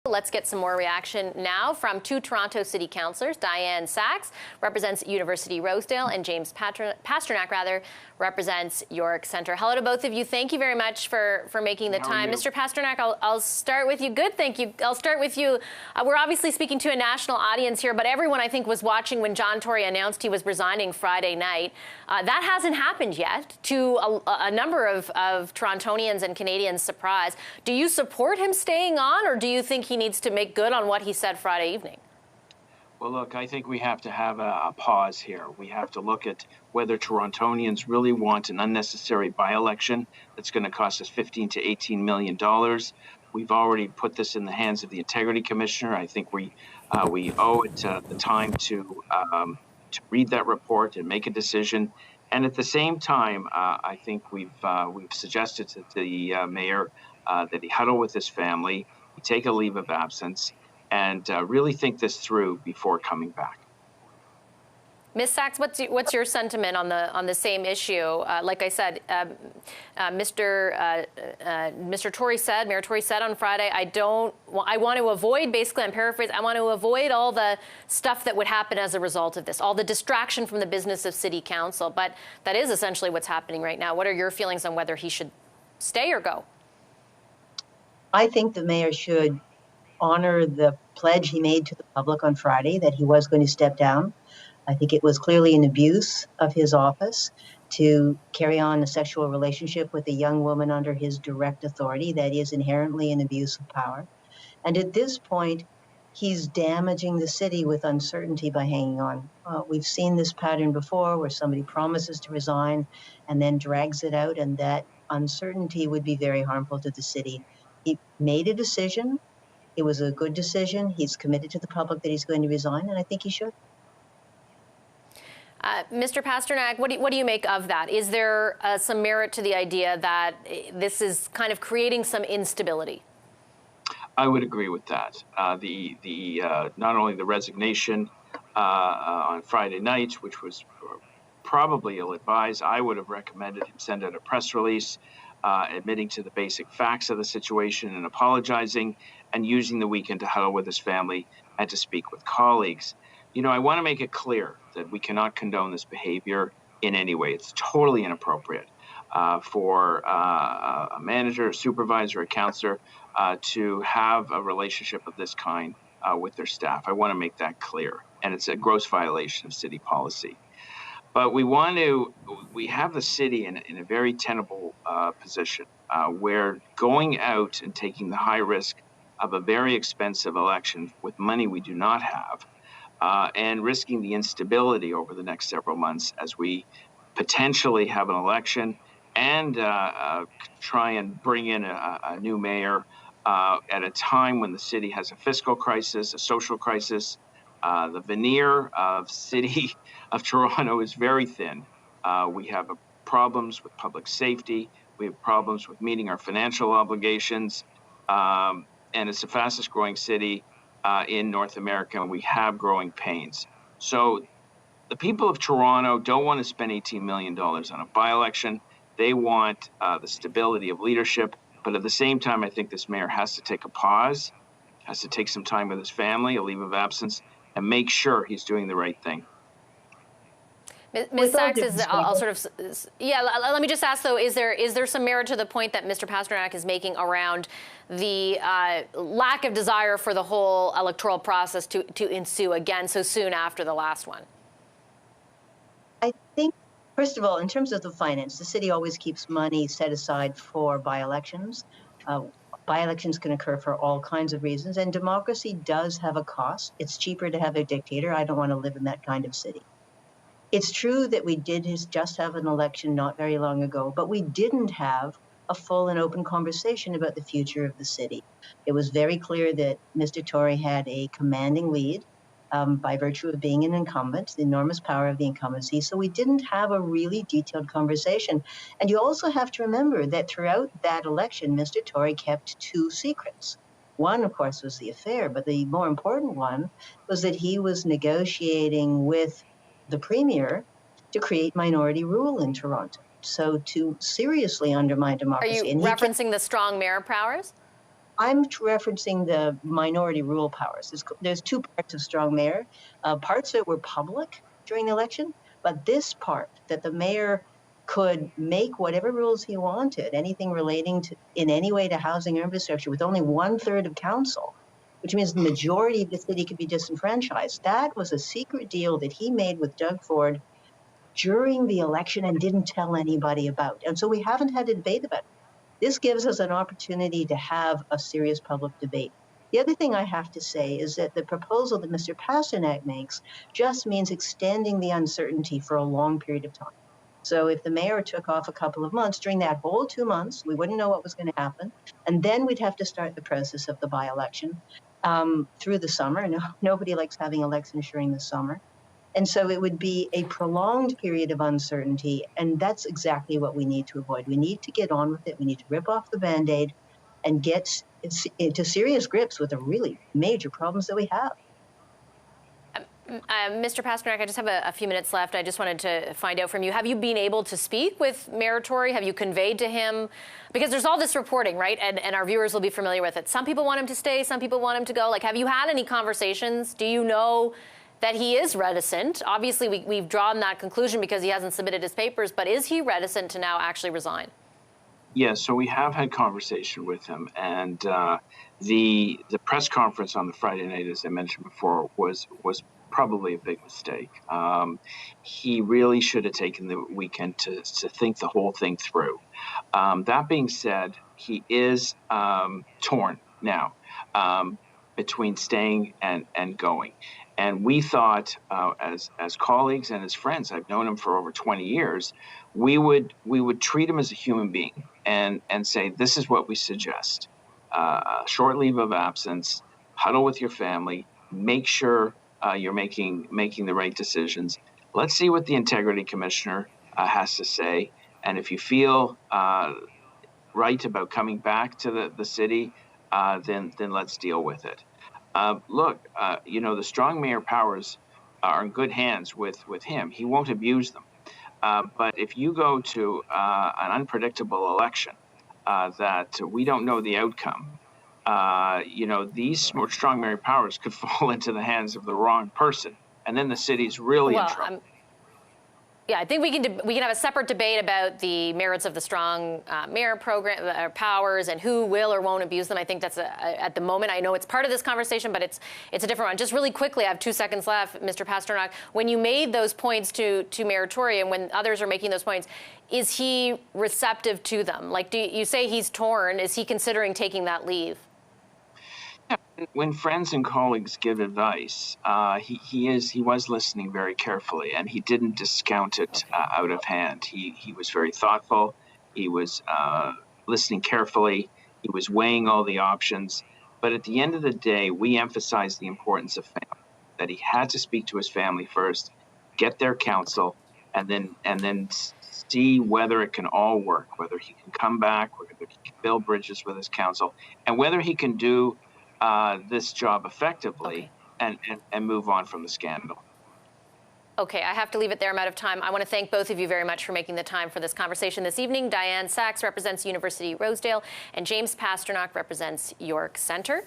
Let's get some more reaction now from two Toronto City councillors. Diane Sachs represents University Rosedale, and James Pasternak represents York Centre. Hello to both of you. Thank you very much for making the time. Mr. Pasternak, I'll start with you. Good, thank you. I'll start with you. We're obviously speaking to a national audience here, but everyone, I think, was watching when John Tory announced he was resigning Friday night. That hasn't happened yet, to a number of Torontonians and Canadians' surprise. Do you support him staying on, or do you think he needs to make good on what he said Friday evening? Well, look, I think we have to have a pause here. We have to look at whether Torontonians really want an unnecessary by-election that's going to cost us $15 to $18 million. We've already put this in the hands of the Integrity Commissioner. I think we owe it the time to read that report and make a decision. And at the same time, I think we've suggested to the mayor that he huddle with his family, he take a leave of absence, and really think this through before coming back. Ms. Sachs, what's your sentiment on the same issue? Like I said, Mr. Tory said, Mayor Tory said on Friday, I want to avoid, basically, I'm paraphrasing, I want to avoid all the stuff that would happen as a result of this, all the distraction from the business of City Council. But that is essentially what's happening right now. What are your feelings on whether he should stay or go? I think the mayor should honor the pledge he made to the public on Friday that he was going to step down. I think it was clearly an abuse of his office to carry on a sexual relationship with a young woman under his direct authority. That is inherently an abuse of power. And at this point, he's damaging the city with uncertainty by hanging on. We've seen this pattern before where somebody promises to resign and then drags it out, and that uncertainty would be very harmful to the city. He made a decision. It was a good decision. He's committed to the public that he's going to resign, and I think he should. Mr. Pasternak, what do you make of that? Is there some merit to the idea that this is kind of creating some instability? I would agree with that. Not only the resignation on Friday night, which was probably ill-advised, I would have recommended him send out a press release admitting to the basic facts of the situation and apologizing, and using the weekend to huddle with his family and to speak with colleagues. You know, I want to make it clear that we cannot condone this behavior in any way. It's totally inappropriate for a manager, a supervisor, a councillor to have a relationship of this kind with their staff. I want to make that clear, and it's a gross violation of city policy. But we have the city in a very tenable position where going out and taking the high risk of a very expensive election with money we do not have, and risking the instability over the next several months as we potentially have an election and try and bring in a new mayor at a time when the city has a fiscal crisis, a social crisis. The veneer of city of Toronto is very thin. We have problems with public safety. We have problems with meeting our financial obligations. And it's the fastest growing city in North America, and we have growing pains. So the people of Toronto don't want to spend $18 million on a by-election. They want the stability of leadership. But at the same time, I think this mayor has to take a pause, has to take some time with his family, a leave of absence, and make sure he's doing the right thing. Ms. Sachs, I'll sort of, yeah, let me just ask, though, is there some merit to the point that Mr. Pasternak is making around the lack of desire for the whole electoral process to ensue again so soon after the last one? I think, first of all, in terms of the finance, the city always keeps money set aside for by-elections. By-elections can occur for all kinds of reasons, and democracy does have a cost. It's cheaper to have a dictator. I don't want to live in that kind of city. It's true that we did just have an election not very long ago, but we didn't have a full and open conversation about the future of the city. It was very clear that Mr. Tory had a commanding lead by virtue of being an incumbent, the enormous power of the incumbency. So we didn't have a really detailed conversation. And you also have to remember that throughout that election, Mr. Tory kept two secrets. One, of course, was the affair, but the more important one was that he was negotiating with the premier to create minority rule in Toronto. So to seriously undermine democracy. Are you referencing the strong mayor powers? I'm referencing the minority rule powers. There's two parts of strong mayor, parts that were public during the election, but this part that the mayor could make whatever rules he wanted, anything relating to in any way to housing or infrastructure, with only 1/3 of council, which means the majority of the city could be disenfranchised. That was a secret deal that he made with Doug Ford during the election and didn't tell anybody about. And so we haven't had a debate about it. This gives us an opportunity to have a serious public debate. The other thing I have to say is that the proposal that Mr. Pasternak makes just means extending the uncertainty for a long period of time. So if the mayor took off a couple of months, during that whole 2 months, we wouldn't know what was going to happen. And then we'd have to start the process of the by-election through the summer. No, nobody likes having elections during the summer. And so it would be a prolonged period of uncertainty. And that's exactly what we need to avoid. We need to get on with it. We need to rip off the Band-Aid and get into serious grips with the really major problems that we have. Mr. Pasternak, I just have a few minutes left. I just wanted to find out from you. Have you been able to speak with Mayor Tory? Have you conveyed to him? Because there's all this reporting, right? And our viewers will be familiar with it. Some people want him to stay. Some people want him to go. Like, have you had any conversations? Do you know that he is reticent? Obviously, we've drawn that conclusion because he hasn't submitted his papers. But is he reticent to now actually resign? Yes, so we have had conversation with him, and the press conference on the Friday night, as I mentioned before, was probably a big mistake. He really should have taken the weekend to think the whole thing through. That being said, he is torn now between staying and going. And we thought, as colleagues and as friends, I've known him for over 20 years, we would treat him as a human being and say, this is what we suggest. A short leave of absence, huddle with your family, make sure you're making the right decisions. Let's see what the integrity commissioner has to say. And if you feel right about coming back to the city, then let's deal with it. Look, the strong mayor powers are in good hands with him. He won't abuse them. But if you go to an unpredictable election that we don't know the outcome, these strong mayor powers could fall into the hands of the wrong person, and then the city's really in trouble. Yeah, I think we can have a separate debate about the merits of the strong mayor program powers and who will or won't abuse them. I think that's at the moment. I know it's part of this conversation, but it's a different one. Just really quickly, I have 2 seconds left, Mr. Pasternak. When you made those points to Mayor Tory, and when others are making those points, is he receptive to them? Like, you say he's torn? Is he considering taking that leave? When friends and colleagues give advice, he was listening very carefully, and he didn't discount it out of hand. He was very thoughtful. He was listening carefully. He was weighing all the options. But at the end of the day, we emphasized the importance of family, that he had to speak to his family first, get their counsel, and then see whether it can all work, whether he can come back, whether he can build bridges with his council, and whether he can do this job effectively and move on from the scandal. Okay, I have to leave it there. I'm out of time. I want to thank both of you very much for making the time for this conversation this evening. Diane Sachs represents University Rosedale, and James Pasternak represents York Centre.